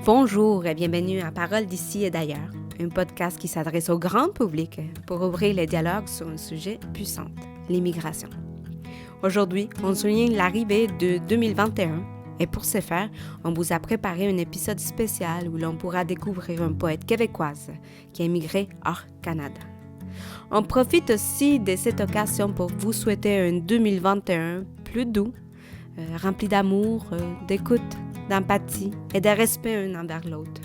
Bonjour et bienvenue à Paroles d'ici et d'ailleurs, un podcast qui s'adresse au grand public pour ouvrir les dialogues sur un sujet puissant, l'immigration. Aujourd'hui, on souligne l'arrivée de 2021 et pour ce faire, on vous a préparé un épisode spécial où l'on pourra découvrir une poète québécoise qui a immigré hors Canada. On profite aussi de cette occasion pour vous souhaiter un 2021 plus doux, rempli d'amour, d'écoute, d'empathie et de respect l'un envers l'autre.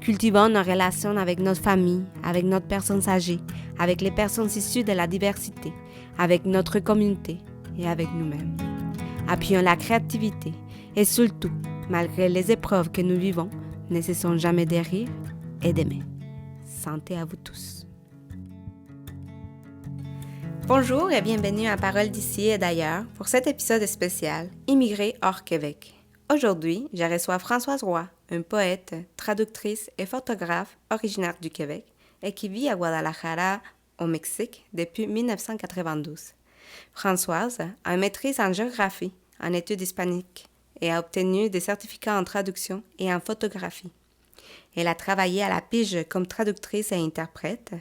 Cultivons nos relations avec notre famille, avec notre personnes âgées, avec les personnes issues de la diversité, avec notre communauté et avec nous-mêmes. Appuyons la créativité et surtout, malgré les épreuves que nous vivons, ne cessons jamais de rire et d'aimer. Santé à vous tous. Bonjour et bienvenue à Paroles d'ici et d'ailleurs pour cet épisode spécial Immigrés hors Québec. Aujourd'hui, je reçois Françoise Roy, une poète, traductrice et photographe originaire du Québec et qui vit à Guadalajara, au Mexique, depuis 1992. Françoise a une maîtrise en géographie, en études hispaniques et a obtenu des certificats en traduction et en photographie. Elle a travaillé à la Pige comme traductrice et interprète,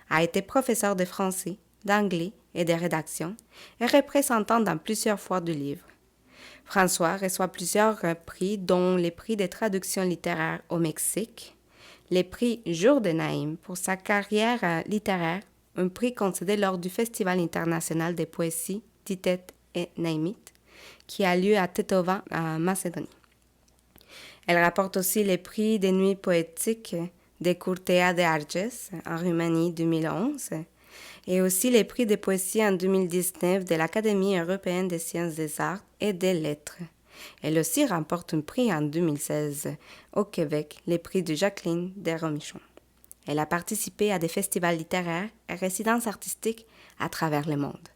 a été professeure de français, d'anglais et de rédaction et représentante dans plusieurs foires du livre. François reçoit plusieurs prix, dont les prix de traduction littéraire au Mexique, les prix Jour de Naïm pour sa carrière littéraire, un prix concédé lors du Festival international de poésie Titet et Naïmit, qui a lieu à Tetovan, en Macédonie. Elle rapporte aussi les prix des Nuits poétiques de Curtea de Arges en Roumanie 2011, et aussi les prix de poésie en 2019 de l'Académie européenne des sciences des arts et des lettres. Elle aussi remporte un prix en 2016 au Québec, les prix de Jacqueline Desromichon. Elle a participé à des festivals littéraires et résidences artistiques à travers le monde.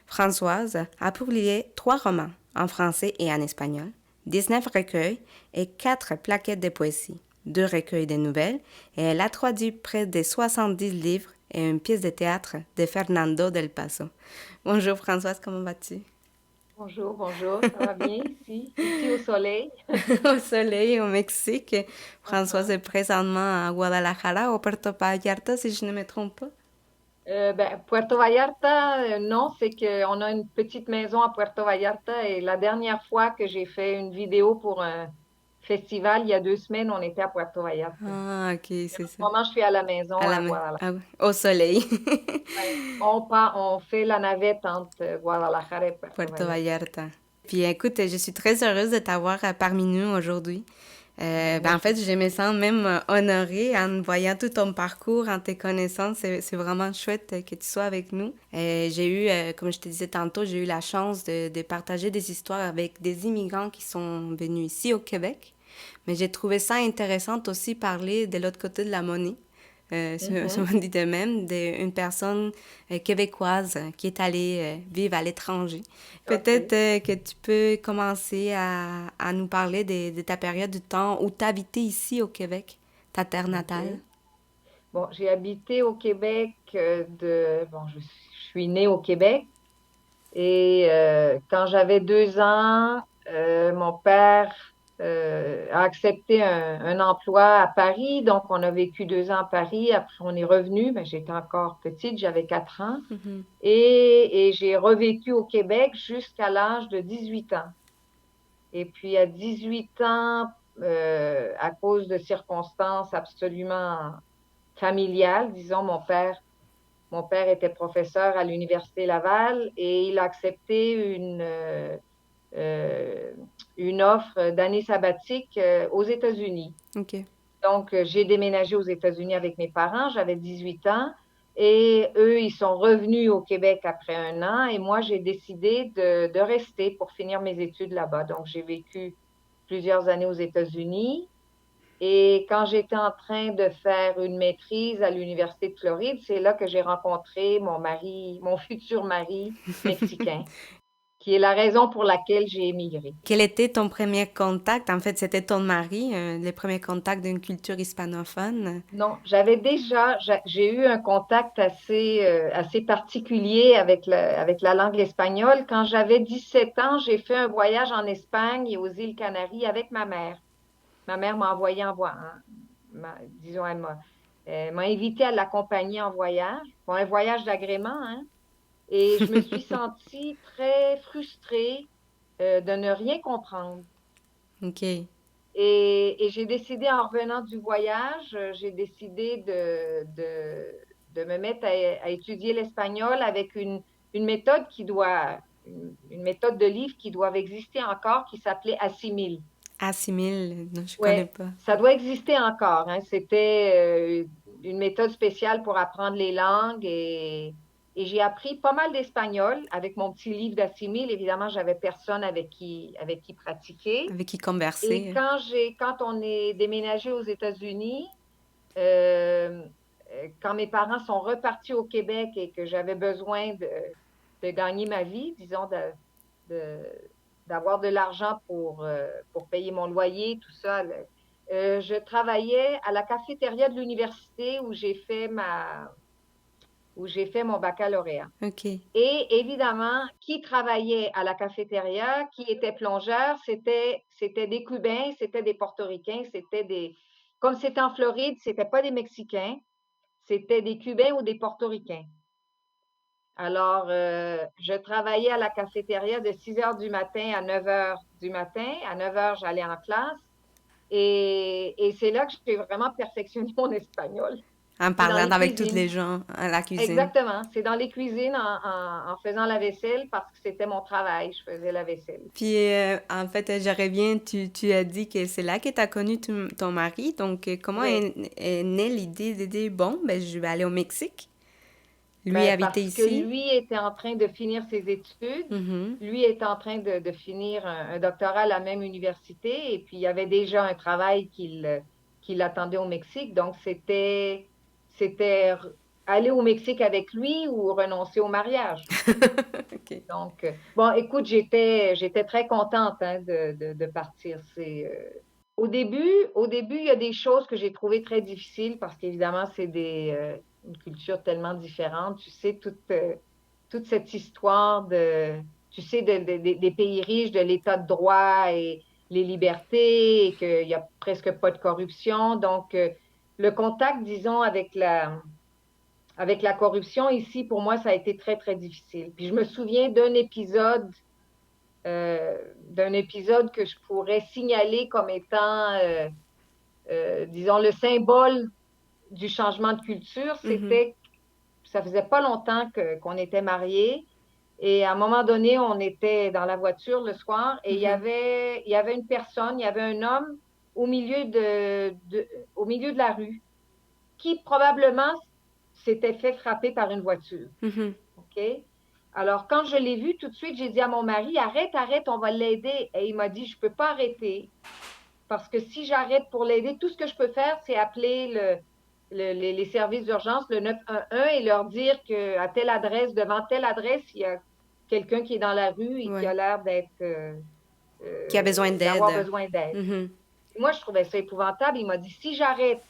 Françoise a publié 3 romans en français et en espagnol, 19 recueils et 4 plaquettes de poésie, 2 recueils de nouvelles, et elle a traduit près de 70 livres et une pièce de théâtre de Fernando del Paso. Bonjour Françoise, comment vas-tu? Bonjour, ça va bien ici au soleil. Au soleil, au Mexique. Françoise Uh-huh. est présentement à Guadalajara, au Puerto Vallarta, si je ne me trompe pas. Puerto Vallarta, non, c'est qu'on a une petite maison à Puerto Vallarta et la dernière fois que j'ai fait une vidéo pour un festival, il y a 2 semaines, on était à Puerto Vallarta. Ah, ok, Et c'est en ce ça. moment, je suis à la À maison la à main. Guadalajara. Ah oui, au soleil. Ouais. On fait la navette entre Guadalajara et Puerto Puerto Vallarta. Vallarta. Puis écoute, je suis très heureuse de t'avoir parmi nous aujourd'hui. Moi, En je fait, suis... je me sens même honorée en voyant tout ton parcours, en tes connaissances. C'est vraiment chouette que tu sois avec nous. J'ai eu, comme je te disais tantôt, j'ai eu la chance de partager des histoires avec des immigrants qui sont venus ici au Québec. Mais j'ai trouvé ça intéressant aussi parler de l'autre côté de la monnaie. Si Mhm. on dit de même, d'une personne québécoise qui est allée vivre à l'étranger. Peut-être OK. que tu peux commencer à nous parler de ta période du temps où tu habitais ici au Québec, ta terre natale. OK. Bon, j'ai habité au Québec je suis née au Québec. Et quand j'avais 2 ans, mon père a accepté un emploi à Paris. Donc, on a vécu 2 ans à Paris. Après, on est revenu. Mais j'étais encore petite, j'avais 4 ans. Mhm. Et j'ai revécu au Québec jusqu'à l'âge de 18 ans. Et puis, à 18 ans, à cause de circonstances absolument familiales, disons, mon père était professeur à l'Université Laval et il a accepté euh, une offre d'année sabbatique aux États-Unis. OK. Donc, j'ai déménagé aux États-Unis avec mes parents, j'avais 18 ans et eux, ils sont revenus au Québec après un an et moi, j'ai décidé de rester pour finir mes études là-bas. Donc, j'ai vécu plusieurs années aux États-Unis. Et quand j'étais en train de faire une maîtrise à l'Université de Floride, c'est là que j'ai rencontré mon mari, mon futur mari mexicain, qui est la raison pour laquelle j'ai émigré. Quel était ton premier contact? En fait, c'était ton mari, le premier contact d'une culture hispanophone. Non, j'ai eu un contact assez particulier avec la langue espagnole. Quand j'avais 17 ans, j'ai fait un voyage en Espagne et aux îles Canaries avec ma mère. Ma mère m'a envoyé disons, elle m'a invité à l'accompagner en voyage. Bon, un voyage d'agrément, hein. Et je me suis sentie très frustrée de ne rien comprendre. OK. Et j'ai décidé, en revenant du voyage, j'ai décidé de me mettre à étudier l'espagnol avec une méthode une méthode de livre qui doit exister encore, qui s'appelait Assimil. Assimile, non, je connais Ouais, pas. ça doit exister encore, hein. C'était une méthode spéciale pour apprendre les langues et j'ai appris pas mal d'espagnol avec mon petit livre d'Assimil. Évidemment, j'avais personne avec qui pratiquer. Avec qui Et converser. quand on est déménagé aux États-Unis, euh, quand mes parents sont repartis au Québec et que j'avais besoin de gagner ma vie, disons, de- d'avoir de l'argent pour payer mon loyer, tout ça, je travaillais à la cafétéria de l'université où j'ai fait mon baccalauréat. OK. Et évidemment, qui travaillait à la cafétéria, qui était plongeur, c'était des Cubains, c'était des Portoricains, comme c'était en Floride, c'était pas des Mexicains, c'était des Cubains ou des Portoricains. Alors, je travaillais à la cafétéria de 6 heures du matin à 9 heures du matin. À 9 heures, j'allais en classe. Et c'est là que j'ai vraiment perfectionné mon espagnol. En C'est dans parlant les avec toutes les cuisines. gens à la cuisine. Exactement. C'est dans les cuisines en faisant la vaisselle parce que c'était mon travail. Je faisais la vaisselle. Puis, en fait, j'aurais bien, tu as dit que c'est là que tu as connu ton mari. Donc, comment Oui. est née l'idée de dire, bon, ben, je vais aller au Mexique, lui Ben, habiter parce que ici? lui était en train de finir ses études. Mhm, Lui était en train de finir un doctorat à la même université. Et puis, il y avait déjà un travail qui l'attendait au Mexique. Donc, c'était aller au Mexique avec lui ou renoncer au mariage. OK. Donc, bon, écoute, j'étais très contente, hein, de partir. Au début, il y a des choses que j'ai trouvées très difficiles parce qu'évidemment, une culture tellement différente. Tu sais, toute cette histoire tu sais, des pays riches, de l'état de droit et les libertés, et qu'il n'y a presque pas de corruption. Donc, le contact, disons, avec la corruption ici, pour moi, ça a été très, très difficile. Puis je me souviens d'un épisode que je pourrais signaler comme étant, disons, le symbole du changement de culture. Mhm, Ça faisait pas longtemps qu'on était mariés. Et à un moment donné, on était dans la voiture le soir et mhm. il y avait une personne, il y avait un homme au milieu de la rue qui probablement s'était fait frapper par une voiture. Mhm. OK? Alors, quand je l'ai vu tout de suite, j'ai dit à mon mari, arrête, arrête, on va l'aider. Et il m'a dit, je ne peux pas arrêter parce que si j'arrête pour l'aider, tout ce que je peux faire, c'est appeler les services d'urgence, le 911, et leur dire qu'à telle adresse, devant telle adresse, il y a quelqu'un qui est dans la rue et qui a Ouais. l'air Qui a besoin d'avoir d'aide. besoin d'aide. Mhm. Moi, je trouvais ça épouvantable. Il m'a dit, si j'arrête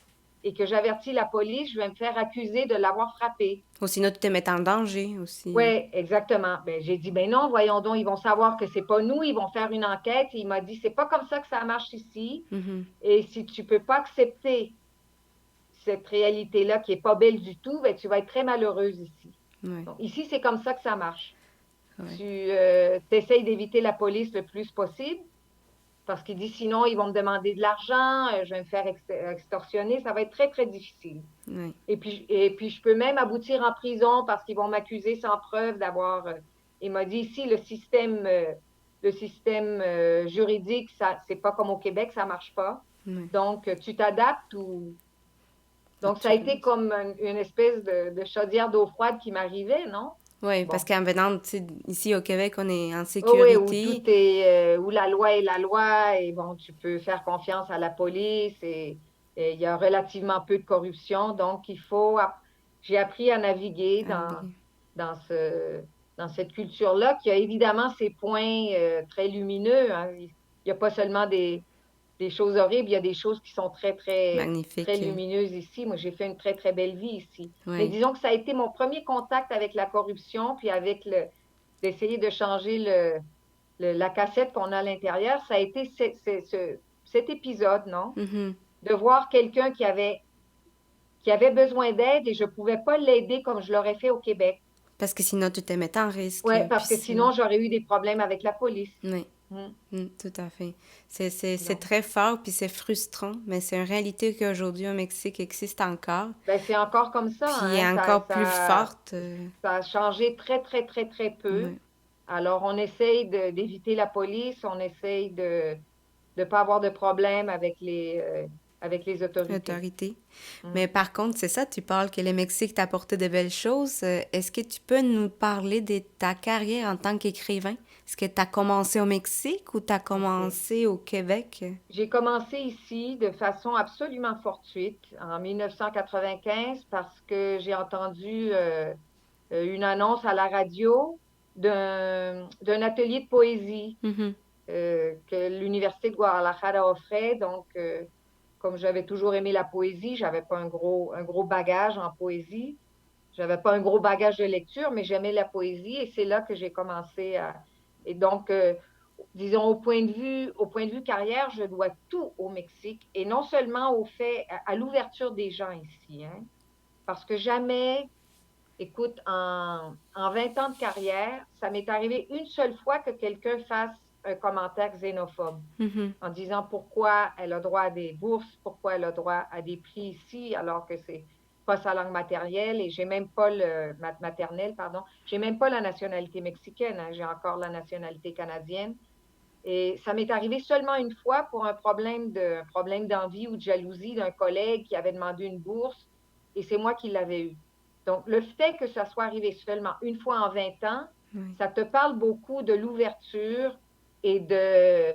et que j'avertis la police, je vais me faire accuser de l'avoir frappé. Ou sinon, tu te mets en danger aussi. Oui, exactement. Ben, j'ai dit, ben non, voyons donc, ils vont savoir que c'est pas nous, ils vont faire une enquête. Et il m'a dit, c'est pas comme ça que ça marche ici. Mhm. Et si tu peux pas accepter cette réalité-là qui est pas belle du tout, ben, tu vas être très malheureuse ici. Ouais. Donc, ici, c'est comme ça que ça marche. Ouais. Tu essayes d'éviter la police le plus possible parce qu'il dit, sinon, ils vont me demander de l'argent, je vais me faire extorsionner, ça va être très, très difficile. Ouais. Et puis, je peux même aboutir en prison parce qu'ils vont m'accuser sans preuve d'avoir. Il m'a dit ici, le système juridique, ça, c'est pas comme au Québec, ça marche pas. Ouais. Donc, tu t'adaptes ou. Faut Donc, que ça tu a été réussisses. comme une espèce de chaudière d'eau froide qui m'arrivait, non? Oui, parce Bon. qu'en venant, tu sais, ici au Québec, on est en Oh oui, où tout sécurité. est, où la loi est la loi et bon, tu peux faire confiance à la police et il y a relativement peu de corruption. Donc, j'ai appris à naviguer dans ce, dans cette culture-là qui a évidemment ses points très lumineux, hein. Il n'y a pas seulement des choses horribles, il y a des choses qui sont très, très, très Magnifique. lumineuses ici. Moi, j'ai fait une très, très belle vie ici. Mais Oui. disons que ça a été mon premier contact avec la corruption, puis avec d'essayer de changer la cassette qu'on a à l'intérieur. Ça a été cet épisode, non? Mhm. De voir quelqu'un qui avait besoin d'aide et je ne pouvais pas l'aider comme je l'aurais fait au Québec. Parce que sinon, tu te mettais en risque. Oui, Puis parce que sinon, sinon, j'aurais eu des problèmes avec la police. oui. Mm. Tout à fait. C'est Donc, très fort, puis c'est frustrant, mais c'est une réalité qu'aujourd'hui au Mexique existe encore, ben, c'est encore comme ça, puis hein? encore plus Ça, forte. ça a changé très, très, très, très peu. Ouais, Alors, on essaye d'éviter la police, on essaye de ne pas avoir de problème avec les autorités. autorité. Mm. Mais par contre, c'est ça, tu parles que le Mexique t'a apporté de belles choses. Est-ce que tu peux nous parler de ta carrière en tant qu'écrivain? Est-ce que tu as commencé au Mexique ou tu as OK. commencé au Québec? J'ai commencé ici de façon absolument fortuite en 1995 parce que j'ai entendu une annonce à la radio d'un atelier de poésie Mhm. que l'Université de Guadalajara offrait. Donc, comme j'avais toujours aimé la poésie, j'avais pas un gros bagage en poésie. J'avais pas un gros bagage de lecture, mais j'aimais la poésie et c'est là que j'ai commencé à. Et donc, disons, au point de vue carrière, je dois tout au Mexique et non seulement au fait, à l'ouverture des gens ici, hein, parce que jamais, écoute, en 20 ans de carrière, ça m'est arrivé une seule fois que quelqu'un fasse un commentaire xénophobe Mhm. en disant pourquoi elle a droit à des bourses, pourquoi elle a droit à des prix ici, alors que c'est pas sa langue matérielle et j'ai même pas maternelle, pardon, j'ai même pas la nationalité mexicaine, hein, j'ai encore la nationalité canadienne. Et ça m'est arrivé seulement une fois pour un problème d'envie ou de jalousie d'un collègue qui avait demandé une bourse et c'est moi qui l'avais eu. Donc, le fait que ça soit arrivé seulement une fois en 20 ans, Oui. ça te parle beaucoup de l'ouverture et de,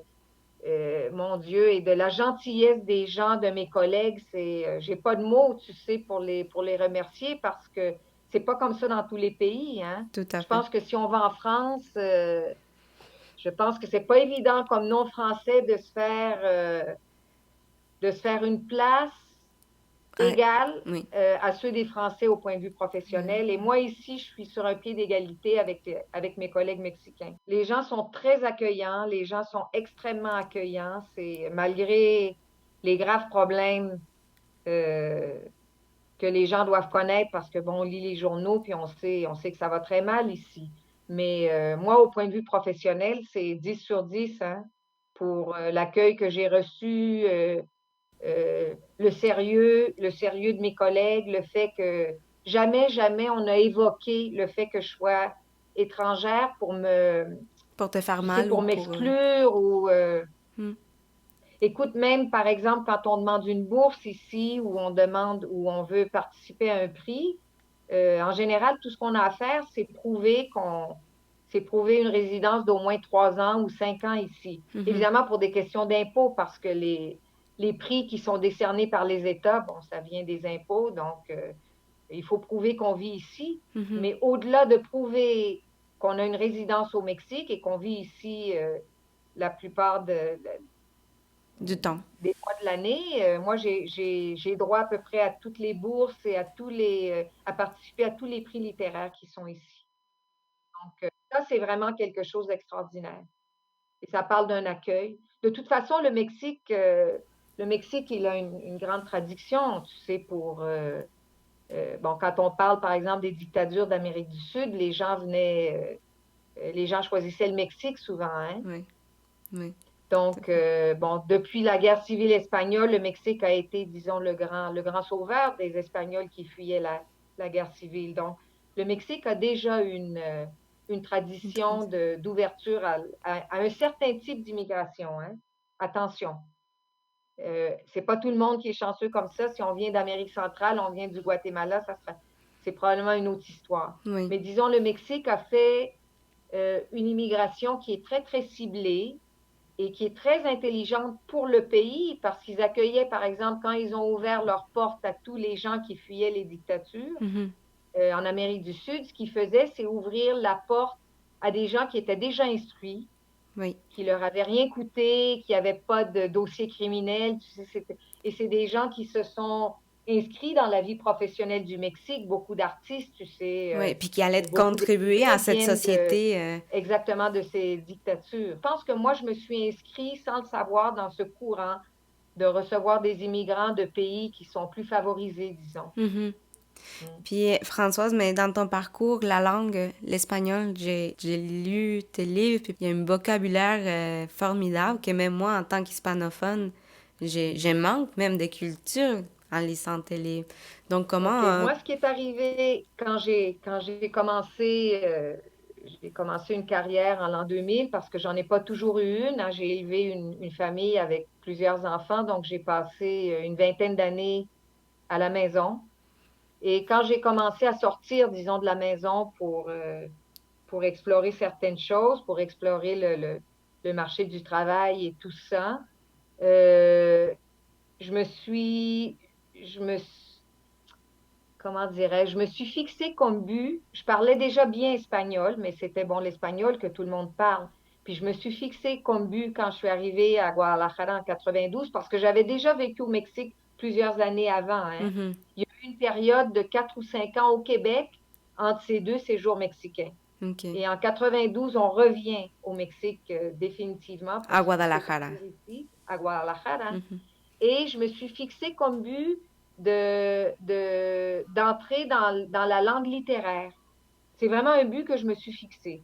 mon Dieu, et de la gentillesse des gens, de mes collègues. J'ai pas de mots, tu sais, pour les remercier parce que c'est pas comme ça dans tous les pays, hein. Tout à Je fait. pense que si on va en France, je pense que c'est pas évident comme non-français de se faire une place Ah, égale oui. à ceux des Français au point de vue professionnel. Et moi, ici, je suis sur un pied d'égalité avec mes collègues mexicains. Les gens sont très accueillants, les gens sont extrêmement accueillants. C'est malgré les graves problèmes euh, que les gens doivent connaître parce que, bon, on lit les journaux puis on sait que ça va très mal ici. Mais moi, au point de vue professionnel, c'est 10 sur 10 hein, pour l'accueil que j'ai reçu, le sérieux de mes collègues, le fait que jamais, jamais on a évoqué le fait que je sois étrangère Pour te faire tu sais, mal ou pour pour... m'exclure ou Hmm. écoute, même par exemple, quand on demande une bourse ici ou on demande ou on veut participer à un prix, en général, tout ce qu'on a à faire, c'est prouver une résidence d'au moins 3 ans ou 5 ans ici. Mhm. Évidemment, pour des questions d'impôts, parce que les prix qui sont décernés par les États, bon, ça vient des impôts, donc il faut prouver qu'on vit ici. Mhm. Mais au-delà de prouver qu'on a une résidence au Mexique et qu'on vit ici la plupart Du temps. des mois de l'année. Moi, j'ai droit à peu près à toutes les bourses et à participer à tous les prix littéraires qui sont ici. Donc, ça, c'est vraiment quelque chose d'extraordinaire. Et ça parle d'un accueil. De toute façon, le Mexique, il a une grande tradition, tu sais, bon, quand on parle, par exemple, des dictatures d'Amérique du Sud, les gens choisissaient le Mexique souvent, hein. Oui. Oui. Tout à Donc, fait. bon, depuis la guerre civile espagnole, le Mexique a été, disons, le grand sauveur des Espagnols qui fuyaient la guerre civile. Donc, le Mexique a déjà une Une tradition tradition. d'ouverture à un certain type d'immigration, hein. Attention, c'est pas tout le monde qui est chanceux comme ça. Si on vient d'Amérique centrale, on vient du Guatemala, c'est probablement une autre histoire. Oui. Mais disons, le Mexique a fait une immigration qui est très, très ciblée et qui est très intelligente pour le pays parce qu'ils accueillaient, par exemple, quand ils ont ouvert leurs portes à tous les gens qui fuyaient les dictatures Mhm. en Amérique du Sud, ce qu'ils faisaient, c'est ouvrir la porte à des gens qui étaient déjà instruits, Oui. qui leur avaient rien coûté, qui n'avaient pas de dossier criminel. Tu sais, et c'est des gens qui se sont inscrits dans la vie professionnelle du Mexique. Beaucoup d'artistes, tu sais, Oui, puis qui allait beaucoup contribuer à d'écrivains cette viennent société. exactement de ces dictatures. Je pense que moi, je me suis inscrite sans le savoir dans ce courant de recevoir des immigrants de pays qui sont plus favorisés, disons. Mhm. Mm. Puis Françoise, mais dans ton parcours, la langue, l'espagnol, j'ai lu tes livres, puis il y a un vocabulaire formidable que même moi, en tant qu'hispanophone, j'ai manque même de culture en lisant tes livres. Donc OK. comment... Moi, ce qui est arrivé quand j'ai commencé une carrière en l'an 2000, parce que j'en ai pas toujours eu une, hein. J'ai élevé une famille avec plusieurs enfants, donc j'ai passé une vingtaine d'années à la maison. Et quand j'ai commencé à sortir, disons, de la maison pour explorer certaines choses, pour explorer le marché du travail et tout ça, euh, je me suis, je me, comment dirais-je, je me suis fixée comme but. Je parlais déjà bien espagnol, mais c'était bon l'espagnol que tout le monde parle. Puis je me suis fixée comme but quand je suis arrivée à Guadalajara en 92, parce que j'avais déjà vécu au Mexique plusieurs années avant, hein. Mhm. Il y a eu une période de 4 ou 5 ans au Québec entre ces deux séjours mexicains. OK. Et en 92, on revient au Mexique définitivement À pour Guadalajara. s'établir ici, à Guadalajara. Mhm. Et je me suis fixée comme but d'entrer dans la langue littéraire. C'est vraiment un but que je me suis fixé.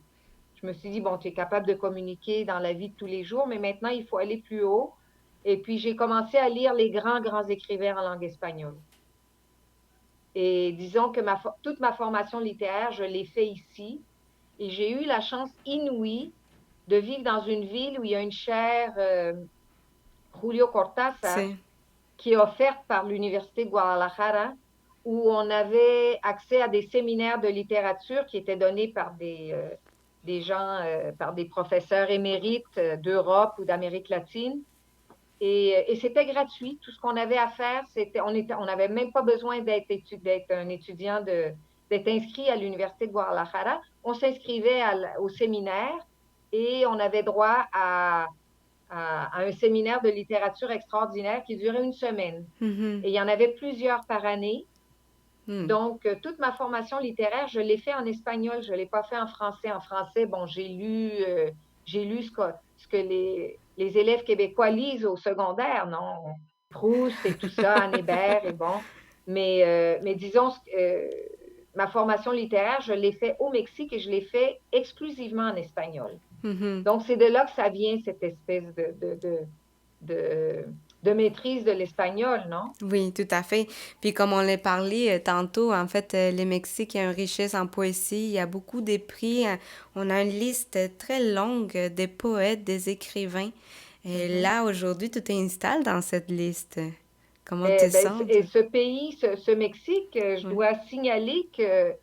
Je me suis dit, bon, tu es capable de communiquer dans la vie de tous les jours, mais maintenant, il faut aller plus haut. Et puis, j'ai commencé à lire les grands, grands écrivains en langue espagnole. Et disons que toute ma formation littéraire, je l'ai fait ici. Et j'ai eu la chance inouïe de vivre dans une ville où il y a une chaire Julio Cortázar C'est... qui est offerte par l'Université de Guadalajara, où on avait accès à des séminaires de littérature qui étaient donnés par des gens, par des professeurs émérites d'Europe ou d'Amérique latine. Et c'était gratuit. Tout ce qu'on avait à faire, on n'avait même pas besoin d'être un étudiant, d'être inscrit à l'Université de Guadalajara. On s'inscrivait au séminaire et on avait droit à un séminaire de littérature extraordinaire qui durait une semaine. Mhm. Et il y en avait plusieurs par année. Hmm. Donc, toute ma formation littéraire, je l'ai fait en espagnol, je ne l'ai pas fait en français. En français, bon, j'ai lu ce que les élèves québécois lisent au secondaire, non? Proust et tout ça, Anne Hébert et bon. Mais disons, ma formation littéraire, je l'ai fait au Mexique et je l'ai fait exclusivement en espagnol. Mhm. Donc, c'est de là que ça vient, cette espèce de, de maîtrise de l'espagnol, non? Oui, tout à fait. Puis comme on l'a parlé tantôt, en fait, le Mexique a une richesse en poésie. Il y a beaucoup de prix. On a une liste très longue des poètes, des écrivains. Et Mhm. là, aujourd'hui, tu t'installes dans cette liste. Comment tu Eh te ben, sens? et ce pays, ce Mexique, je Oui. dois signaler que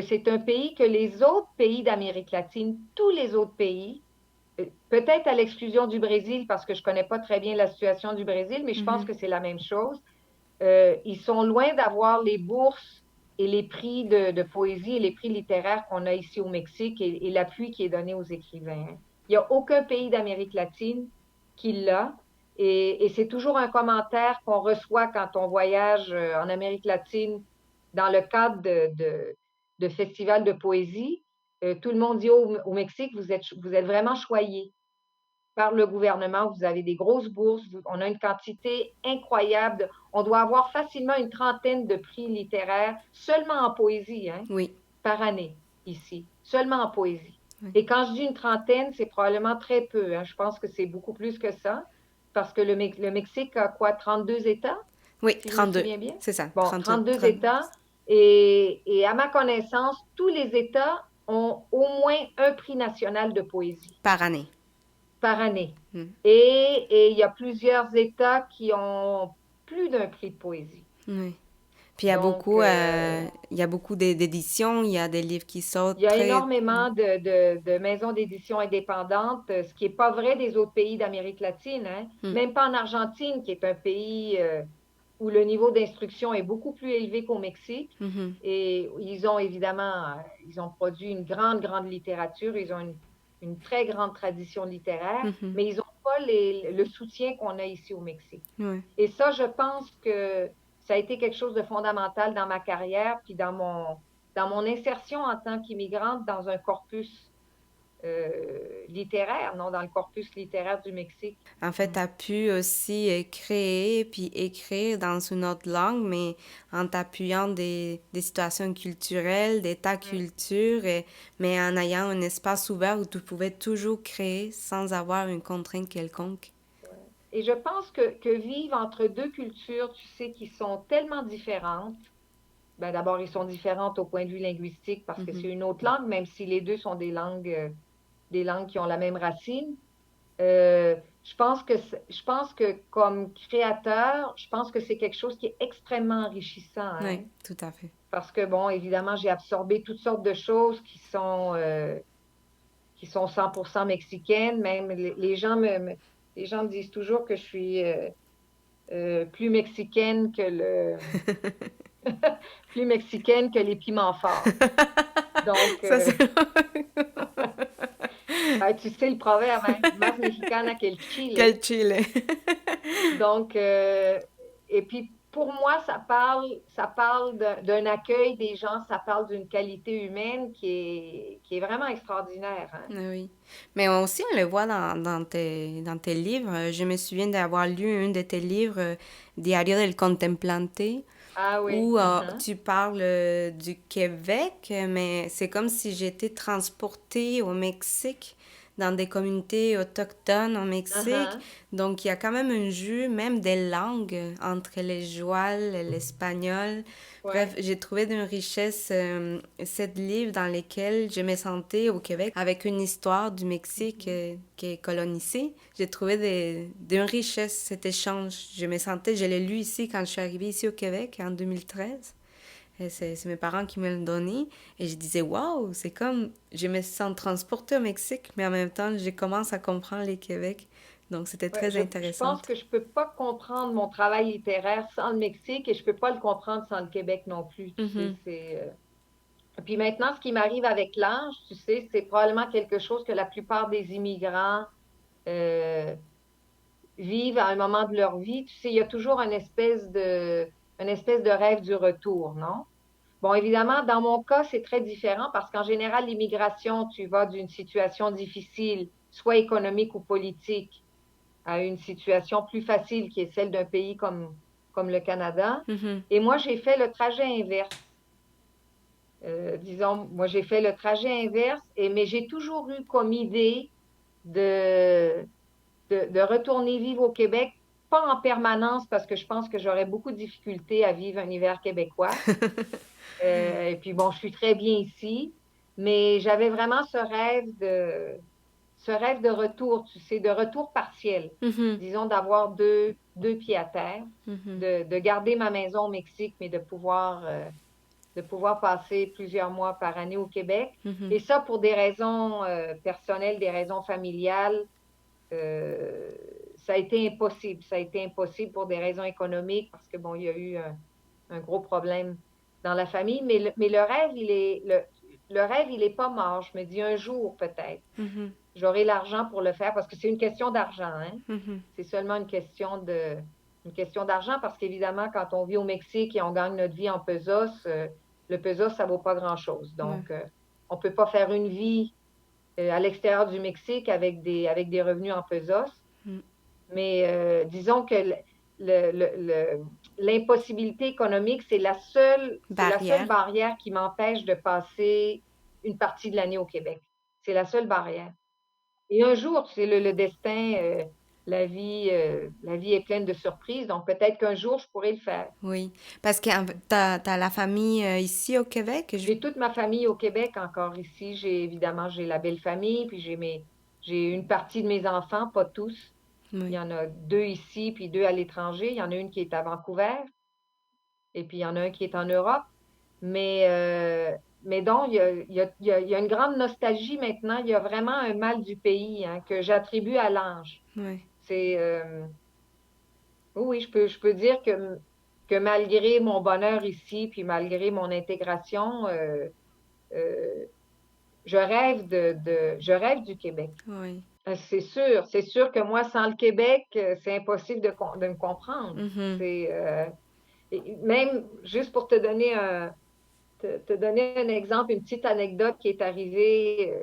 c'est un pays que les autres pays d'Amérique latine, tous les autres pays, peut-être à l'exclusion du Brésil, parce que je ne connais pas très bien la situation du Brésil, mais je pense Mhm. que c'est la même chose. Ils sont loin d'avoir les bourses et les prix de poésie et les prix littéraires qu'on a ici au Mexique et l'appui qui est donné aux écrivains, hein. Il n'y a aucun pays d'Amérique latine qui l'a. Et c'est toujours un commentaire qu'on reçoit quand on voyage en Amérique latine dans le cadre de festivals de poésie. Tout le monde dit au Mexique, vous êtes vraiment choyés par le gouvernement. Vous avez des grosses bourses. On a une quantité incroyable. On doit avoir facilement une trentaine de prix littéraires seulement en poésie, hein, Oui. par année ici, seulement en poésie. Oui. Et quand je dis une trentaine, c'est probablement très peu, hein. Je pense que c'est beaucoup plus que ça, parce que le Mexique a quoi, 32 États, Oui, si je me 32. souviens bien? C'est ça, Bon, 32, 32 30. États. Et à ma connaissance, tous les États ont au moins un prix national de poésie Par année. par année. Hmm. Et il y a plusieurs États qui ont plus d'un prix de poésie. Oui. Puis Donc, il y a beaucoup d'éditions, il y a des livres qui il sortent y a très... énormément de maisons d'édition indépendantes, ce qui n'est pas vrai des autres pays d'Amérique latine, hein. Hmm. Même pas en Argentine, qui est un pays où le niveau d'instruction est beaucoup plus élevé qu'au Mexique. Mhm. Et ils ont évidemment, ils ont produit une grande, grande littérature, ils ont une très grande tradition littéraire, Mhm. mais ils n'ont pas le soutien qu'on a ici au Mexique. Ouais. Et ça, je pense que ça a été quelque chose de fondamental dans ma carrière, puis dans mon insertion en tant qu'immigrante dans un corpus littéraire, non, dans le corpus littéraire du Mexique. En fait, tu as pu aussi créer puis écrire dans une autre langue, mais en t'appuyant des situations culturelles, des tas Mm. cultures, mais en ayant un espace ouvert où tu pouvais toujours créer sans avoir une contrainte quelconque. Ouais. Et je pense que vivre entre deux cultures, tu sais, qui sont tellement différentes, ben d'abord, ils sont différentes au point de vue linguistique parce que Mhm. c'est une autre langue, même si les deux sont des langues qui ont la même racine. Je pense que comme créateur, je pense que c'est quelque chose qui est extrêmement enrichissant, Oui, hein? tout à fait. Parce que, bon, évidemment, j'ai absorbé toutes sortes de choses qui sont 100% mexicaines. Même les gens me disent toujours que je suis plus mexicaine que plus mexicaine que les piments forts. Donc, Ça, c'est... tu sais le proverbe, hein? Más mexicana que el chile. Quel chile! Donc, et puis pour moi, ça parle d'un accueil des gens, ça parle d'une qualité humaine qui est vraiment extraordinaire, hein? Oui. Mais aussi, on le voit dans tes livres. Je me souviens d'avoir lu un de tes livres, Diario del Contemplante, Ah oui. où Mhm. tu parles du Québec, mais c'est comme si j'étais transportée au Mexique, dans des communautés autochtones au Mexique. Mhm. Donc, il y a quand même un jeu, même des langues, entre les joual, l'espagnol. Bref, Ouais. j'ai trouvé d'une richesse sept livres dans lesquels je me sentais au Québec avec une histoire du Mexique Mhm. qui est colonisé. J'ai trouvé d'une richesse cet échange. Je me sentais, je l'ai lu ici quand je suis arrivée ici au Québec en 2013. Et c'est mes parents qui me l'ont donné. Et je disais, waouh, c'est comme, je me sens transportée au Mexique, mais en même temps, je commence à comprendre les Québec. Donc, c'était Ouais, très je pense intéressant. que je peux pas comprendre mon travail littéraire sans le Mexique et je peux pas le comprendre sans le Québec non plus, tu sais, Mhm, Puis maintenant, ce qui m'arrive avec l'âge, tu sais, c'est probablement quelque chose que la plupart des immigrants euh, vivent à un moment de leur vie. Tu sais, il y a toujours une espèce de rêve du retour, non? Bon, évidemment, dans mon cas, c'est très différent parce qu'en général, l'immigration, tu vas d'une situation difficile, soit économique ou politique, à une situation plus facile qui est celle d'un pays comme le Canada. mhm, Et moi, j'ai fait le trajet inverse. Disons, moi, j'ai fait le trajet inverse, mais j'ai toujours eu comme idée de, de retourner vivre au Québec, pas en permanence parce que je pense que j'aurais beaucoup de difficultés à vivre un hiver québécois. Et puis bon, je suis très bien ici, mais j'avais vraiment ce rêve de retour, tu sais, de retour partiel. mhm, Disons d'avoir deux pieds à terre, mhm, de garder ma maison au Mexique, mais de pouvoir passer plusieurs mois par année au Québec. mhm. Et ça, pour des raisons personnelles, des raisons familiales, euh, ça a été impossible. Ça a été impossible pour des raisons économiques parce que, bon, il y a eu un gros problème dans la famille. Mais le rêve, le rêve, il est pas mort. Je me dis un jour, peut-être, Mhm, j'aurai l'argent pour le faire parce que c'est une question d'argent, hein? mhm. C'est seulement une question d'argent parce qu'évidemment, quand on vit au Mexique et on gagne notre vie en pesos, le pesos, ça vaut pas grand-chose. Ouais. Donc, on peut pas faire une vie à l'extérieur du Mexique avec des revenus en pesos. Mm. Mais disons que l'impossibilité économique, c'est la seule Barrière. barrière qui m'empêche de passer une partie de l'année au Québec. C'est la seule barrière. Et un jour, tu sais, le destin, la vie est pleine de surprises, donc peut-être qu'un jour, je pourrai le faire. Oui. Parce que t'as la famille ici au Québec. J'ai toute ma famille au Québec encore ici. Évidemment, j'ai la belle famille, puis j'ai une partie de mes enfants, pas tous. Il y Oui. en a deux ici, puis deux à l'étranger. Il y en a une qui est à Vancouver, et puis il y en a un qui est en Europe. Mais, mais donc, il y a une grande nostalgie maintenant. Il y a vraiment un mal du pays hein, que j'attribue à l'âge. Oui. C'est, oui, je peux dire que malgré mon bonheur ici, puis malgré mon intégration, euh, je rêve du Québec. Oui. C'est sûr que moi, sans le Québec, c'est impossible de me comprendre. Mhm. C'est, Et même, juste pour te donner un exemple, une petite anecdote qui est arrivée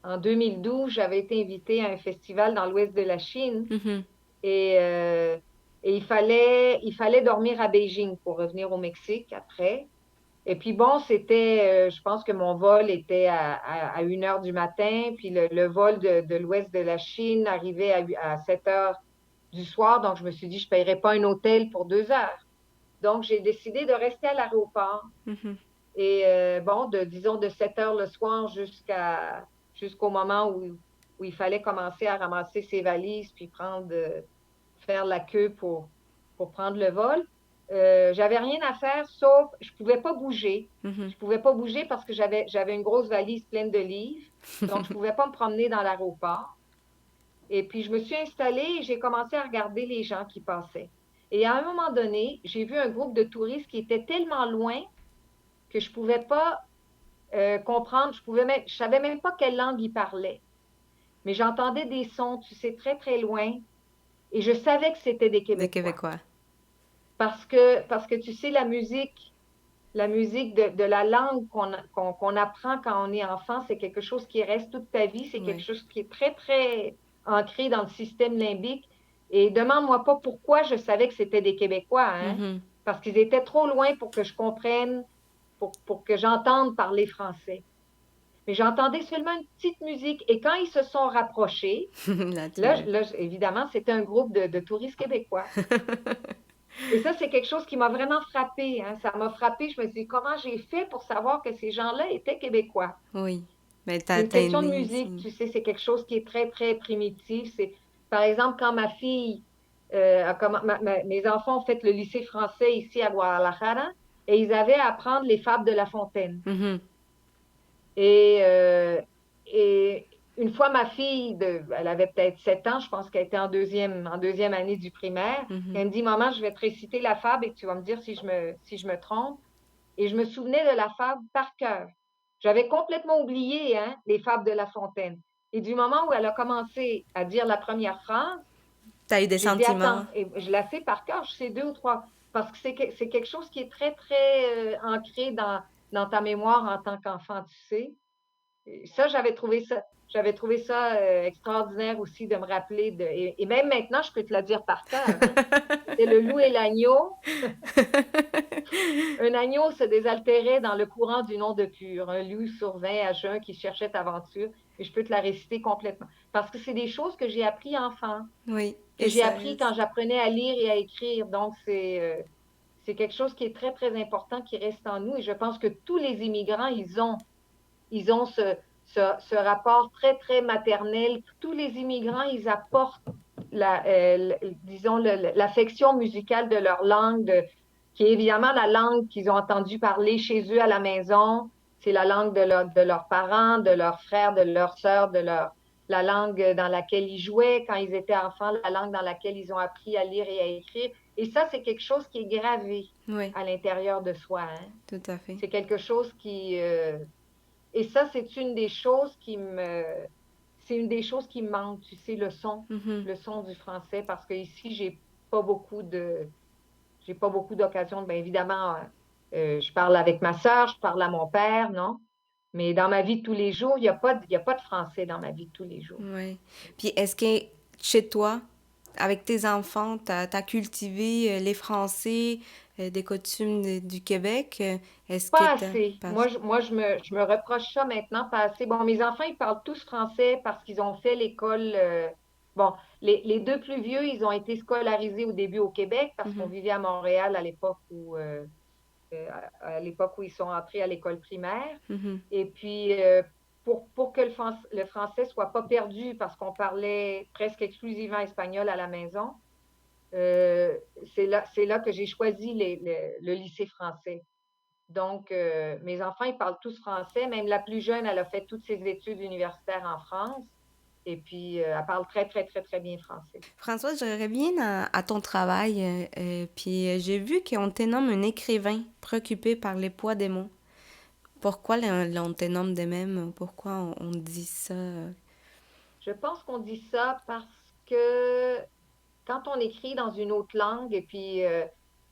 en 2012, j'avais été invitée à un festival dans l'ouest de la Chine Mhm. et, il fallait dormir à Beijing pour revenir au Mexique après. Et puis bon, je pense que mon vol était à 1 heure du matin, puis le vol de l'ouest de la Chine arrivait à 7 heures du soir, donc je me suis dit, je ne paierais pas un hôtel pour 2 heures. Donc, j'ai décidé de rester à l'aéroport. Mhm. Et bon, disons de 7 heures le soir jusqu'au moment où il fallait commencer à ramasser ses valises puis faire la queue pour prendre le vol. J'avais rien à faire sauf, je pouvais pas bouger. Mhm. Je pouvais pas bouger parce que j'avais une grosse valise pleine de livres. Donc, je pouvais pas me promener dans l'aéroport. Et puis, je me suis installée et j'ai commencé à regarder les gens qui passaient. Et à un moment donné, j'ai vu un groupe de touristes qui était tellement loin que je pouvais pas comprendre, je savais même pas quelle langue ils parlaient. Mais j'entendais des sons, tu sais, très, très loin. Et je savais que c'était des Des Québécois. Québécois. Parce que tu sais, la musique de la langue qu'on apprend quand on est enfant, c'est quelque chose qui reste toute ta vie. C'est quelque Oui. chose qui est très, très ancré dans le système limbique. Et demande-moi pas pourquoi je savais que c'était des Québécois, hein? Mhm. Parce qu'ils étaient trop loin pour que je comprenne, pour que j'entende parler français. Mais j'entendais seulement une petite musique. Et quand ils se sont rapprochés, Là, tu... évidemment, c'était un groupe de touristes québécois. Et ça, c'est quelque chose qui m'a vraiment frappée, hein. Ça m'a frappée. Je me suis dit, comment j'ai fait pour savoir que ces gens-là étaient québécois? Oui. Mais C'est t'as, une t'as question de aimé musique, aussi. tu sais, c'est quelque chose qui est très, très primitif. Par exemple, quand ma fille, mes enfants ont fait le lycée français ici à Guadalajara et ils avaient à apprendre les fables de La Fontaine. Mhm. Et, euh, et une fois, elle avait peut-être 7 ans, je pense qu'elle était en deuxième année du primaire. Mhm. Elle me dit, Maman, je vais te réciter la fable et tu vas me dire si je me trompe. Et je me souvenais de la fable par cœur. J'avais complètement oublié, hein, les fables de La Fontaine. Et du moment où elle a commencé à dire la première phrase, T'as eu des j'ai dit, attends, sentiments. et je la sais par cœur, je sais deux ou trois, parce que c'est quelque chose qui est très, très ancré dans ta mémoire en tant qu'enfant, tu sais. Et ça, j'avais trouvé ça extraordinaire aussi de me rappeler et même maintenant, je peux te la dire par cœur, hein. C'était le loup et l'agneau. Un agneau se désaltérait dans le courant du nom de Pur. Un loup survint à jeun qui cherchait aventure. Et je peux te la réciter complètement. Parce que c'est des choses que j'ai appris enfant, Oui. que Et j'ai ça appris quand reste. j'apprenais à lire et à écrire. Donc, c'est quelque chose qui est très, très important, qui reste en nous. Et je pense que tous les immigrants, ils ont ce rapport très, très maternel. Tous les immigrants, ils apportent disons, l'affection musicale de leur langue, qui est évidemment la langue qu'ils ont entendu parler chez eux à la maison. C'est la langue de leurs parents, de leurs frères, de leurs sœurs, la langue dans laquelle ils jouaient quand ils étaient enfants, la langue dans laquelle ils ont appris à lire et à écrire. Et ça, c'est quelque chose qui est gravé Oui, à l'intérieur de soi, hein. tout à fait. C'est quelque chose et ça, c'est une des choses qui me manque, tu sais, Mhm. le son du français, parce que ici, pas beaucoup j'ai pas beaucoup d'occasions. Bien évidemment, je parle avec ma sœur, je parle à mon père, non? Mais dans ma vie de tous les jours, il y a pas de français dans ma vie de tous les jours. Oui. Puis est-ce que chez toi, avec tes enfants, t'as cultivé les Français, des coutumes du Québec? Est-ce que Pas t'as... assez. Pas... Je me reproche ça maintenant, pas assez. Bon, mes enfants, ils parlent tous français parce qu'ils ont fait l'école. Bon, les deux plus vieux, ils ont été scolarisés au début au Québec parce qu'on Mhm. vivait à Montréal à l'époque où ils sont entrés à l'école primaire. Mhm. Et puis, pour que le français soit pas perdu parce qu'on parlait presque exclusivement espagnol à la maison, euh, c'est là que j'ai choisi le lycée français. Donc, mes enfants, ils parlent tous français. Même la plus jeune, elle a fait toutes ses études universitaires en France. Et puis, elle parle très, très, très, très bien français. Françoise, je reviens à ton travail, puis j'ai vu qu'on te nomme un écrivain préoccupé par les poids des mots. Pourquoi on te nomme de même? Pourquoi on dit ça? Je pense qu'on dit ça parce que quand on écrit dans une autre langue, et puis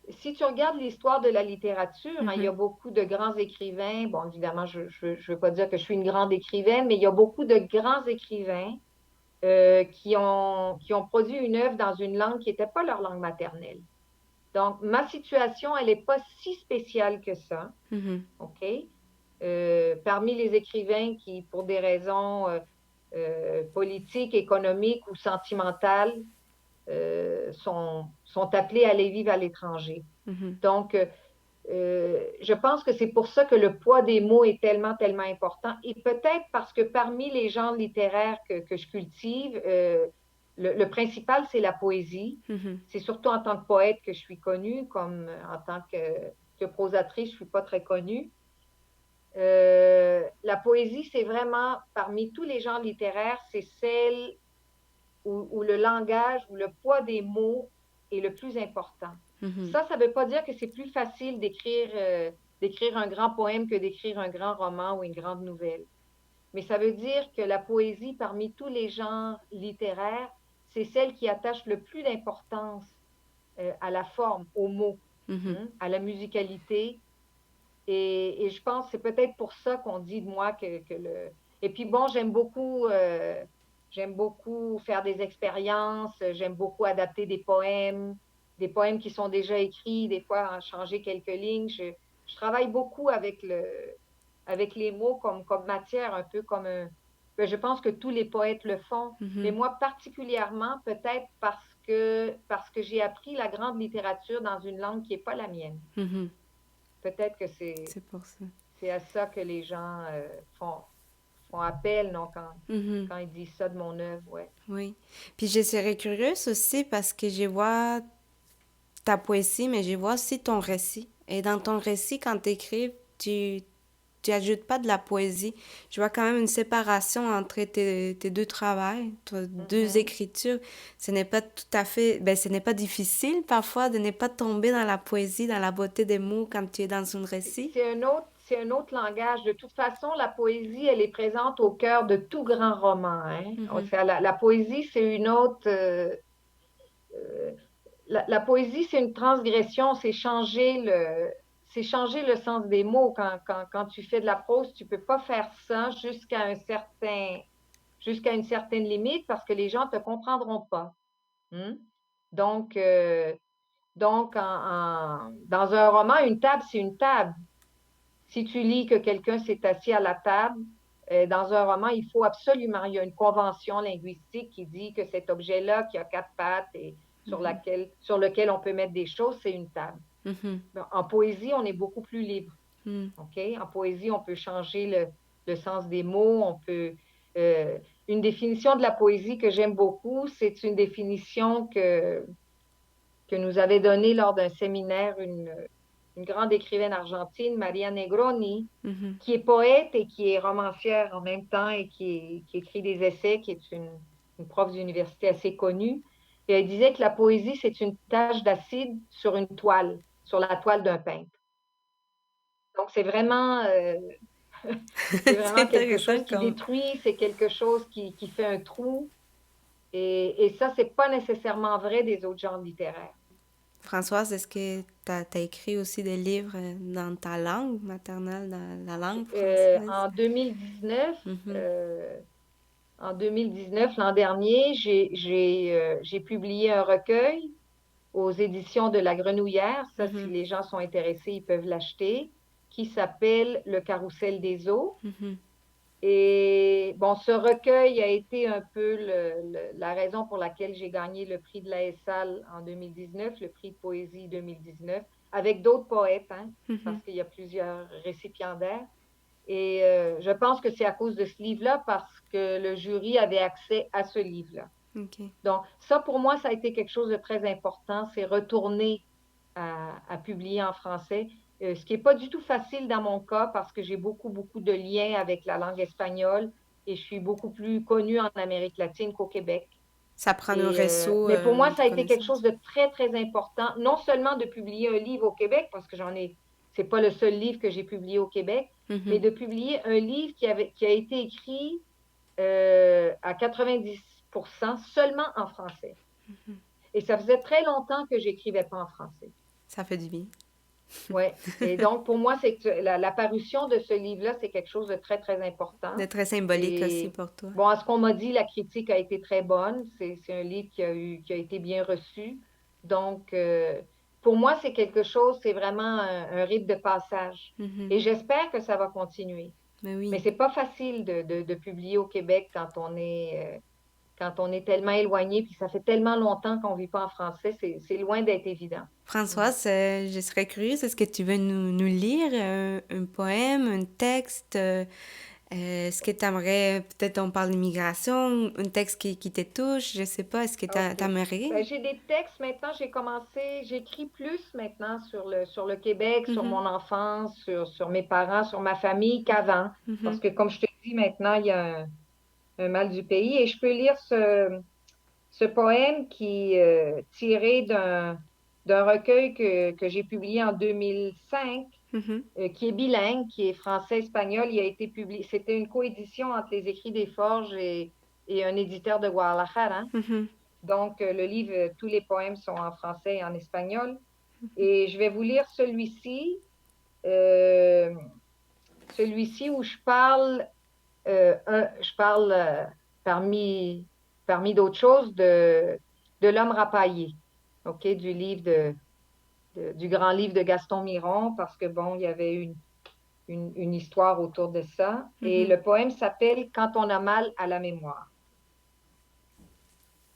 si tu regardes l'histoire de la littérature, hein, il y a Mhm. beaucoup de grands écrivains. Bon, évidemment, je ne veux pas dire que je suis une grande écrivaine, mais il y a beaucoup de grands écrivains qui ont produit une œuvre dans une langue qui n'était pas leur langue maternelle. Donc, ma situation, elle n'est pas si spéciale que ça, Mhm. OK? Parmi les écrivains qui, pour des raisons politiques, économiques ou sentimentales, sont appelés à aller vivre à l'étranger. Mhm. Donc, je pense que c'est pour ça que le poids des mots est tellement, tellement important. Et peut-être parce que parmi les genres littéraires que je cultive, le principal, c'est la poésie. Mhm. C'est surtout en tant que poète que je suis connue, comme en tant que prosatrice, je ne suis pas très connue. La poésie, c'est vraiment, parmi tous les genres littéraires, c'est celle où le langage, où le poids des mots est le plus important. Mhm. Ça ne veut pas dire que c'est plus facile d'écrire un grand poème que d'écrire un grand roman ou une grande nouvelle. Mais ça veut dire que la poésie, parmi tous les genres littéraires, c'est celle qui attache le plus d'importance à la forme, aux mots, Mhm. hein, à la musicalité. Et je pense que c'est peut-être pour ça qu'on dit de moi que le... Et puis bon, j'aime beaucoup faire des expériences, j'aime beaucoup adapter des poèmes qui sont déjà écrits, des fois en changer quelques lignes. Je travaille beaucoup avec les mots comme matière, un peu comme un... Ben, je pense que tous les poètes le font, mais Mhm. moi particulièrement, peut-être parce que j'ai appris la grande littérature dans une langue qui n'est pas la mienne. Mhm. Peut-être que C'est pour ça. c'est à ça que les gens font appel, non, Mhm. quand ils disent ça de mon œuvre, ouais. Oui. Puis je serais curieuse aussi parce que je vois ta poésie, mais je vois aussi ton récit. Et dans ton récit, quand tu écris, tu ajoutes pas de la poésie. Je vois quand même une séparation entre tes deux travails, deux Mhm. écritures. Ce n'est pas tout à fait, ben, ce n'est pas difficile parfois de ne pas tomber dans la poésie, dans la beauté des mots quand tu es dans un récit. C'est un autre langage. De toute façon, la poésie, elle est présente au cœur de tout grand roman, hein. Mhm. La poésie, c'est une autre. Euh, la poésie, c'est une transgression, c'est changer le sens des mots. Quand tu fais de la prose, tu peux pas faire ça jusqu'à une certaine limite parce que les gens ne te comprendront pas. Hmm? Donc, dans un roman, une table, c'est une table. Si tu lis que quelqu'un s'est assis à la table, dans un roman, il y a une convention linguistique qui dit que cet objet-là, qui a quatre pattes et Mhm. sur lequel on peut mettre des choses, c'est une table. Mhm. En poésie, on est beaucoup plus libre. Mhm. OK? En poésie, on peut changer le sens des mots, euh, une définition de la poésie que j'aime beaucoup, c'est une définition que nous avait donnée lors d'un séminaire une grande écrivaine argentine, Maria Negroni, Mhm. qui est poète et qui est romancière en même temps et qui écrit des essais, qui est une prof d'université assez connue. Et elle disait que la poésie, c'est une tache d'acide sur une toile, sur la toile d'un peintre. Donc, c'est C'est vraiment quelque intéressant chose qui comme... détruit, c'est quelque chose qui fait un trou. Et ça, c'est pas nécessairement vrai des autres genres littéraires. Françoise, est-ce que tu as écrit aussi des livres dans ta langue maternelle, dans la langue française? En 2019, Mhm. euh, l'an dernier, j'ai publié un recueil aux éditions de La Grenouillère. Ça, si Mhm. les gens sont intéressés, ils peuvent l'acheter, qui s'appelle Le Carrousel des eaux. Mhm. Et bon, ce recueil a été un peu la raison pour laquelle j'ai gagné le prix de la ESSAL en 2019, le prix de poésie 2019, avec d'autres poètes, hein, Mhm. parce qu'il y a plusieurs récipiendaires. Et je pense que c'est à cause de ce livre-là, parce que le jury avait accès à ce livre-là. OK. Donc, ça, pour moi, ça a été quelque chose de très important, c'est retourner à publier en français, ce qui n'est pas du tout facile dans mon cas parce que j'ai beaucoup, beaucoup de liens avec la langue espagnole et je suis beaucoup plus connue en Amérique latine qu'au Québec. Ça prend un réseau Mais pour moi, de ça a été quelque chose connaissances. de très, très important, non seulement de publier un livre au Québec, parce que c'est pas le seul livre que j'ai publié au Québec, mais Mhm. de publier un livre qui a été écrit à 90% seulement en français. Et ça faisait très longtemps que j'écrivais pas en français. Ça fait du bien. Oui. Et donc, pour moi, c'est que la parution de ce livre-là, c'est quelque chose de très, très important. De très symbolique aussi Et pour toi. bon, à ce qu'on m'a dit, la critique a été très bonne. C'est un livre qui a été bien reçu. Donc, pour moi, c'est quelque chose, c'est vraiment un rite de passage. Mhm. Et j'espère que ça va continuer. Mais Mais oui. c'est pas facile de publier au Québec quand on est tellement éloigné, puis ça fait tellement longtemps qu'on vit pas en français, c'est loin d'être évident. Mm. Françoise, je serais curieuse, est-ce que tu veux nous lire un poème, un texte? Est-ce que tu aimerais, peut-être on parle d'immigration, un texte qui te touche, je sais pas, est-ce que OK. t'aimerais? Ben, j'ai des textes maintenant, j'écris plus maintenant sur le Québec, sur Mhm, mon enfance, sur mes parents, sur ma famille qu'avant. mhm, Parce que comme je te dis maintenant, il y a un mal du pays. Et je peux lire ce poème qui est tiré d'un recueil que j'ai publié en 2005, mhm, qui est bilingue, qui est français-espagnol. Il a été publié. C'était une coédition entre les Écrits des Forges et un éditeur de Guadalajara. mhm. Donc, le livre, tous les poèmes sont en français et en espagnol. Et je vais vous lire euh, celui-ci où je parle parmi, parmi d'autres choses de l'homme rapaillé, OK, du grand livre de Gaston Miron, parce que bon, il y avait une histoire autour de ça. Et Mhm. le poème s'appelle Quand on a mal à la mémoire.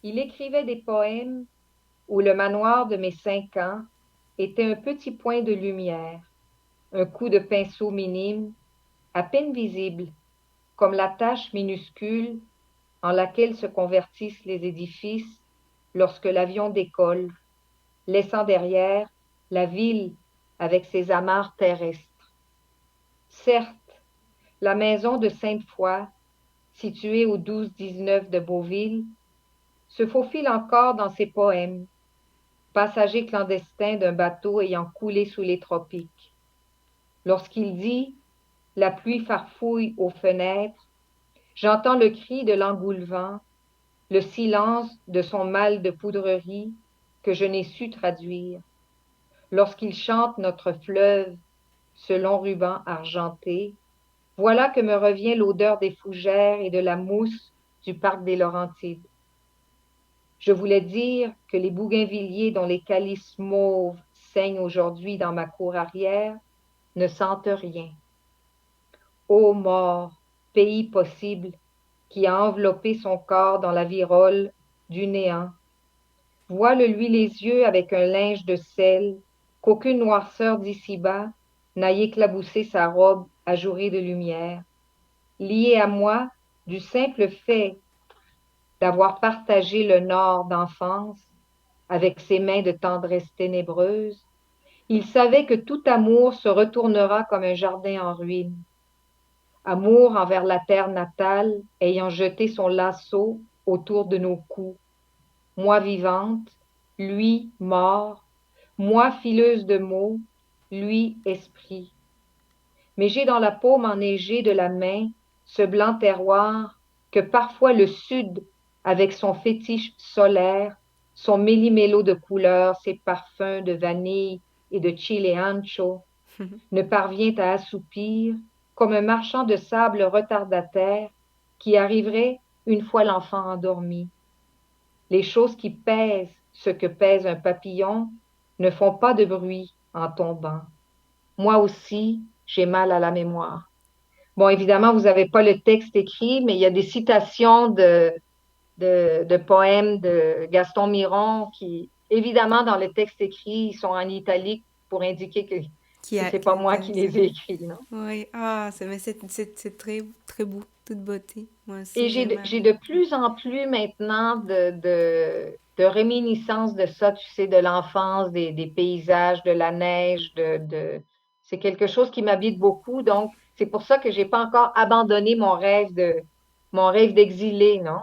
Il écrivait des poèmes où le manoir de mes 5 ans était un petit point de lumière, un coup de pinceau minime, à peine visible, comme la tache minuscule en laquelle se convertissent les édifices lorsque l'avion décolle, laissant derrière la ville avec ses amarres terrestres. Certes, la maison de Sainte-Foy, située au 12-19 de Beauville, se faufile encore dans ses poèmes, passager clandestin d'un bateau ayant coulé sous les tropiques. Lorsqu'il dit la pluie farfouille aux fenêtres, j'entends le cri de l'engoulevent, le silence de son mal de poudrerie que je n'ai su traduire. Lorsqu'il chante notre fleuve, ce long ruban argenté, voilà que me revient l'odeur des fougères et de la mousse du parc des Laurentides. Je voulais dire que les bougainvilliers dont les calices mauves saignent aujourd'hui dans ma cour arrière ne sentent rien. Ô mort, pays possible, qui a enveloppé son corps dans la virole du néant, voile-lui les yeux avec un linge de sel, qu'aucune noirceur d'ici-bas n'aille éclabousser sa robe ajourée de lumière, liée à moi du simple fait d'avoir partagé le nord d'enfance avec ses mains de tendresse ténébreuse. Il savait que tout amour se retournera comme un jardin en ruine. Amour envers la terre natale, ayant jeté son lasso autour de nos cous. Moi vivante, lui mort, moi fileuse de mots, lui esprit. Mais j'ai dans la paume enneigée de la main ce blanc terroir que parfois le sud, avec son fétiche solaire, son méli-mélo de couleurs, ses parfums de vanille et de chile ancho, ne parvient à assoupir comme un marchand de sable retardataire qui arriverait une fois l'enfant endormi. Les choses qui pèsent ce que pèse un papillon ne font pas de bruit en tombant. Moi aussi, j'ai mal à la mémoire. Bon, évidemment, vous n'avez pas le texte écrit, mais il y a des citations de poèmes de Gaston Miron qui, évidemment, dans le texte écrit, ils sont en italique pour indiquer que c'est Qui pas a moi été qui dit. les ai écrits, non? Oui, ah, mais c'est très, très beau, toute beauté. Moi Et aussi, j'aime. j'ai de plus en plus maintenant de réminiscences de ça, tu sais, de l'enfance, des paysages, de la neige, c'est quelque chose qui m'habite beaucoup. Donc, c'est pour ça que j'ai pas encore abandonné mon rêve d'exilé, non?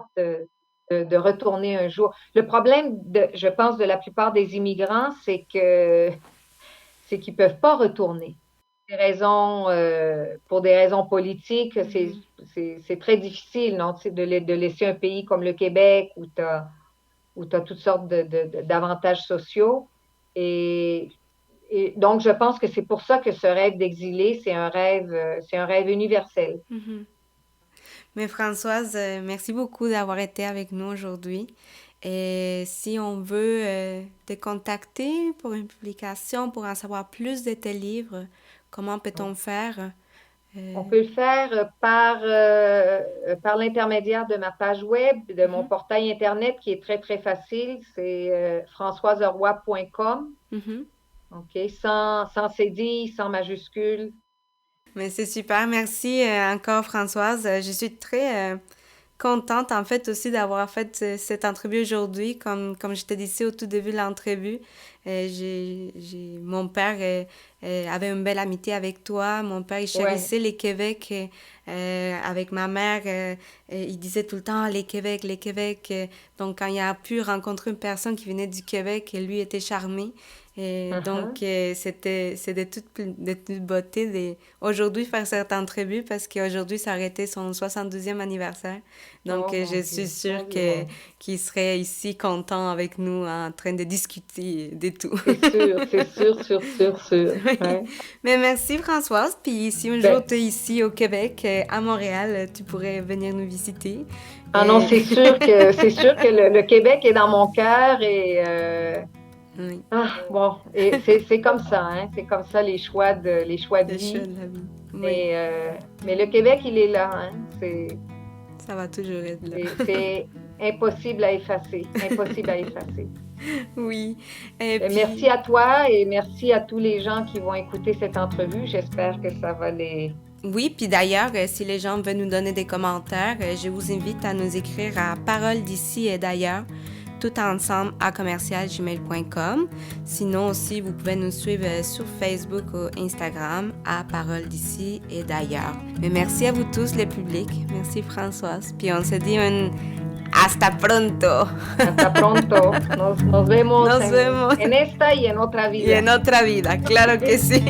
De retourner un jour. Le problème, je pense, de la plupart des immigrants, c'est qu'ils peuvent pas retourner. Pour des raisons politiques, Mhm. c'est très difficile, non, tu sais, de laisser un pays comme le Québec où tu as toutes sortes d'avantages sociaux. Et Et donc, je pense que c'est pour ça que ce rêve d'exilé, c'est un rêve universel. Mhm. Mais Françoise, merci beaucoup d'avoir été avec nous aujourd'hui. Et si on veut te contacter pour une publication, pour en savoir plus de tes livres, comment peut-on faire? On Euh, peut le faire par l'intermédiaire de ma page web, de mon mhm, portail Internet qui est très, très facile. C'est françoiseroy.com. mhm. OK? Sans cédille, sans majuscule. Mais c'est super. Merci encore, Françoise. Je suis très contente, en fait, aussi d'avoir fait cette entrevue aujourd'hui. Comme je te disais au tout début de l'entrevue, mon père avait une belle amitié avec toi. Mon père, il Ouais. chérissait les Québec avec ma mère. Il disait tout le temps, les Québec, les Québec. Donc, quand il a pu rencontrer une personne qui venait du Québec, lui était charmé. Et donc, Uh-huh. c'est de toute beauté aujourd'hui faire cette entrevue parce qu'aujourd'hui, ça aurait été son 72e anniversaire. Donc, Oh mon je suis Dieu, sûre mon Dieu, mon Dieu. qu'il serait ici content avec nous en train de discuter de tout. C'est sûr, sûr, sûr, sûr. Oui. Ouais. Mais merci Françoise. Puis si un jour Ben, tu es ici au Québec, à Montréal, tu pourrais venir nous visiter. ah non, Et... c'est sûr que le Québec est dans mon cœur et oui, bon, et c'est comme ça, hein, c'est comme ça les choix de le choix vie. de la vie. Oui, Mais, mais le Québec, il est là, hein. ça va toujours être là. C'est impossible à effacer, impossible à effacer. Oui. Et Merci puis, à toi et merci à tous les gens qui vont écouter cette entrevue. J'espère que ça va les... oui, puis d'ailleurs, si les gens veulent nous donner des commentaires, je vous invite à nous écrire à Paroles d'ici et d'ailleurs, tout ensemble à commercialgmail.com. Sinon aussi, vous pouvez nous suivre sur Facebook ou Instagram à Paroles d'ici et d'ailleurs. Mais merci à vous tous, le public. Merci Françoise. Puis on se dit un hasta pronto. Hasta pronto. Nos vemos Nos vemos. en esta y en otra Y vida. en otra vida, claro que sí.